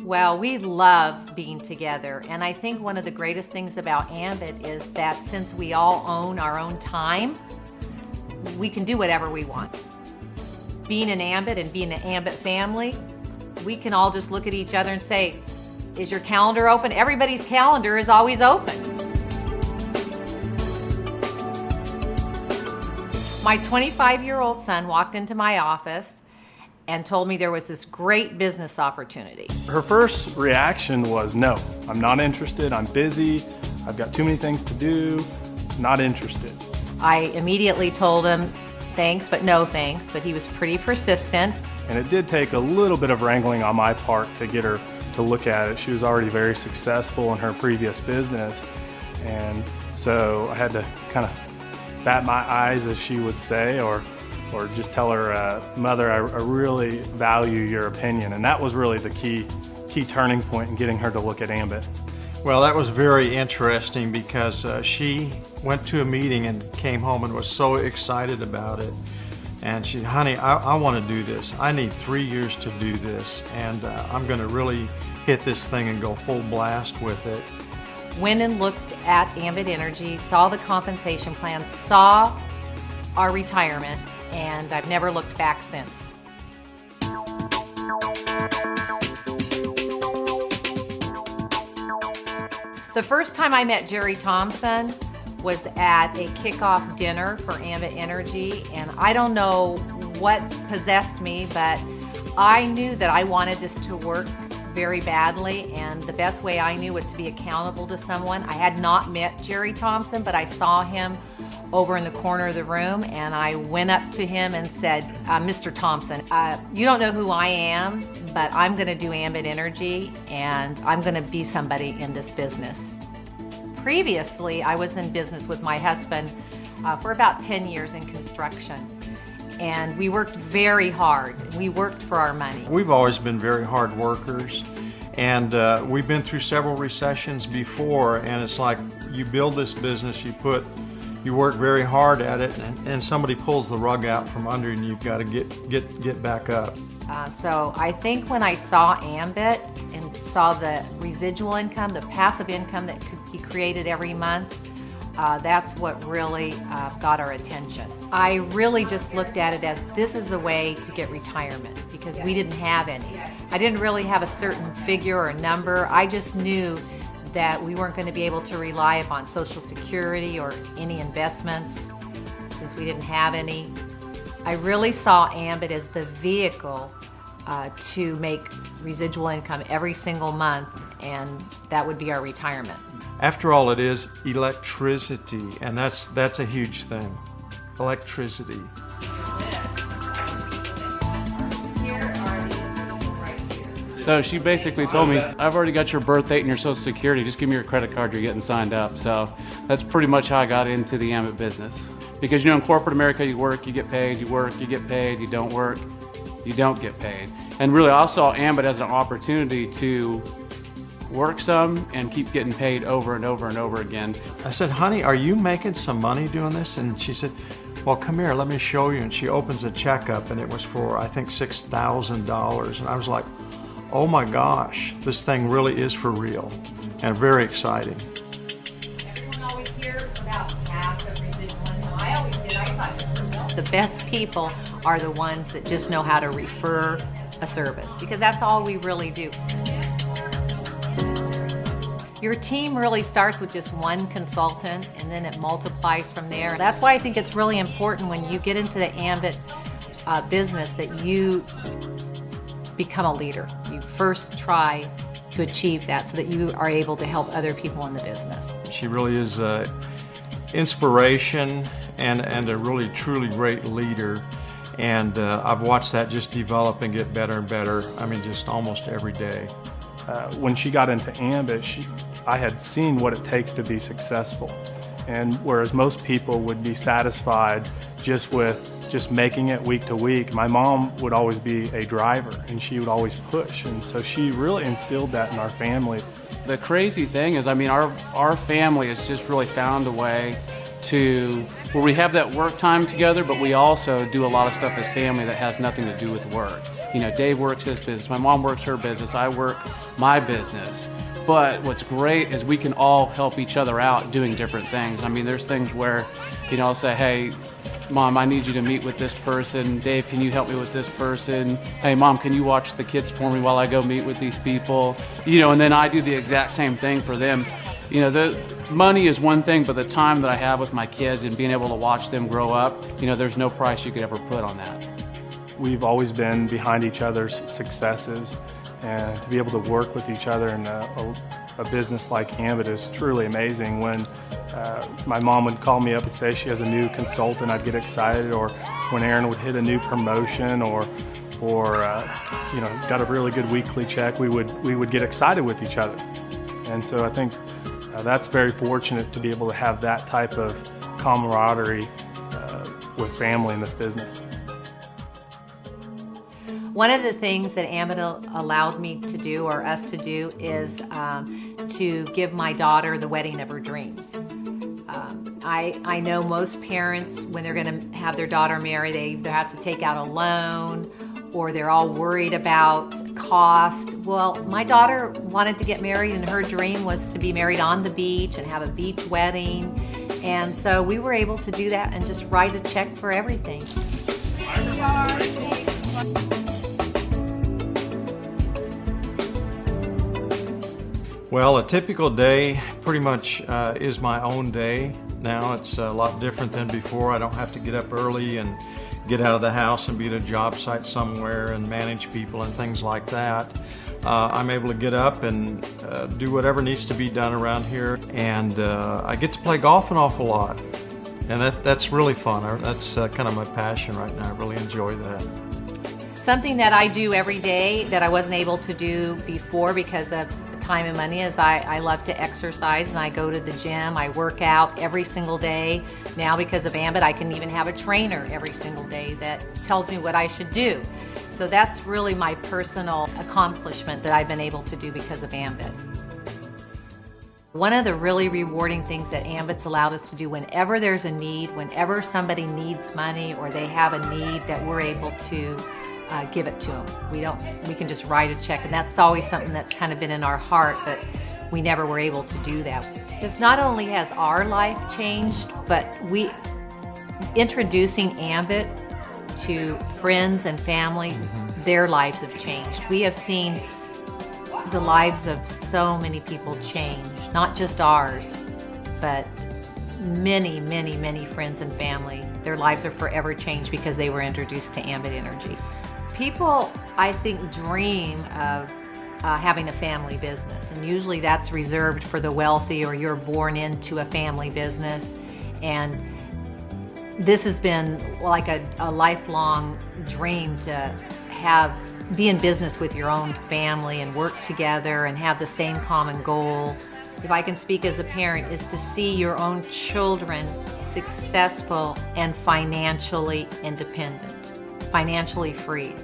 Well, we love being together, and I think one of the greatest things about Ambit is that since we all own our own time, we can do whatever we want. Being an Ambit and being an Ambit family, we can all just look at each other and say, is your calendar open? Everybody's calendar is always open. My 25-year-old son walked into my office and told me there was this great business opportunity. Her first reaction was, no, I'm not interested, I'm busy, I've got too many things to do, not interested. I immediately told him, thanks, but no thanks, but he was pretty persistent. And it did take a little bit of wrangling on my part to get her to look at it. She was already very successful in her previous business, and so I had to kind of bat my eyes, as she would say, or just tell her, Mother, I really value your opinion. And that was really the key turning point in getting her to look at Ambit. Well, that was very interesting because she went to a meeting and came home and was so excited about it. And she, honey, I want to do this. I need 3 years to do this, and I'm going to really hit this thing and go full blast with it. Went and looked at Ambit NRG, saw the compensation plan, saw our retirement, and I've never looked back since. The first time I met Jerry Thompson was at a kickoff dinner for Ambit NRG, and I don't know what possessed me, but I knew that I wanted this to work very badly, and the best way I knew was to be accountable to someone. I had not met Jerry Thompson, but I saw him over in the corner of the room, and I went up to him and said, Mr. Thompson, you don't know who I am, but I'm going to do Ambit NRG, and I'm going to be somebody in this business. Previously, I was in business with my husband for about 10 years in construction, and we worked very hard. We worked for our money. We've always been very hard workers, and we've been through several recessions before, and it's like you build this business, you work very hard at it, and somebody pulls the rug out from under, and you've got to get back up. So I think when I saw Ambit and saw the residual income, the passive income that could be created every month, that's what really got our attention. I really just looked at it as this is a way to get retirement because we didn't have any. I didn't really have a certain figure or number. I just knew that we weren't going to be able to rely upon Social Security or any investments since we didn't have any. I really saw Ambit as the vehicle to make residual income every single month, and that would be our retirement. After all, it is electricity, and that's a huge thing. Electricity. So she basically told me, I've already got your birth date and your Social Security, just give me your credit card, you're getting signed up. So that's pretty much how I got into the Ambit business. Because you know, in corporate America, you work, you get paid, you work, you get paid, you don't work, you don't get paid. And really I saw Ambit as an opportunity to work some and keep getting paid over and over and over again. I said, honey, are you making some money doing this? And she said, well, come here, let me show you. And she opens a check up, and it was for, I think, $6,000. And I was like, oh my gosh, this thing really is for real, and very exciting. Everyone always hears about passive residual income. I always did. I thought the best people are the ones that just know how to refer a service, because that's all we really do. Your team really starts with just one consultant, and then it multiplies from there. That's why I think it's really important when you get into the Ambit business that you become a leader. You first try to achieve that so that you are able to help other people in the business. She really is an inspiration and a really truly great leader, and I've watched that just develop and get better and better. I mean, just almost every day. When she got into Ambit, I had seen what it takes to be successful, and whereas most people would be satisfied just making it week to week, my mom would always be a driver, and she would always push, and so she really instilled that in our family. The crazy thing is, I mean, our family has just really found a way to where we have that work time together, but we also do a lot of stuff as family that has nothing to do with work. You know, Dave works his business, my mom works her business, I work my business. But what's great is we can all help each other out doing different things. I mean, there's things where, you know, I'll say, hey, Mom, I need you to meet with this person. Dave, can you help me with this person? Hey, Mom, can you watch the kids for me while I go meet with these people? You know, and then I do the exact same thing for them. You know, the money is one thing, but the time that I have with my kids and being able to watch them grow up, you know, there's no price you could ever put on that. We've always been behind each other's successes, and to be able to work with each other in a business like Ambit is truly amazing. When my mom would call me up and say she has a new consultant, I'd get excited, or when Aaron would hit a new promotion or you know, got a really good weekly check, we would get excited with each other. And so I think that's very fortunate to be able to have that type of camaraderie with family in this business. One of the things that Ambit allowed me to do, or us to do, is to give my daughter the wedding of her dreams. I know most parents, when they're going to have their daughter marry, they either have to take out a loan or they're all worried about cost. Well, my daughter wanted to get married, and her dream was to be married on the beach and have a beach wedding. And so we were able to do that and just write a check for everything. Well, a typical day pretty much is my own day now. It's a lot different than before. I don't have to get up early and get out of the house and be at a job site somewhere and manage people and things like that. I'm able to get up and do whatever needs to be done around here, and I get to play golf an awful lot, and that's really fun. That's kind of my passion right now. I really enjoy that. Something that I do every day that I wasn't able to do before because of time and money is I love to exercise, and I go to the gym. I work out every single day. Now because of Ambit, I can even have a trainer every single day that tells me what I should do. So that's really my personal accomplishment that I've been able to do because of Ambit. One of the really rewarding things that Ambit's allowed us to do, whenever there's a need, whenever somebody needs money or they have a need, that we're able to give it to them. We can just write a check, and that's always something that's kind of been in our heart, but we never were able to do that. Because not only has our life changed, but introducing Ambit to friends and family, their lives have changed. We have seen the lives of so many people change, not just ours, but many, many, many friends and family. Their lives are forever changed because they were introduced to Ambit Energy. People, I think, dream of having a family business, and usually that's reserved for the wealthy, or you're born into a family business. And this has been like a lifelong dream to be in business with your own family and work together and have the same common goal. If I can speak as a parent, is to see your own children successful and financially independent, financially free.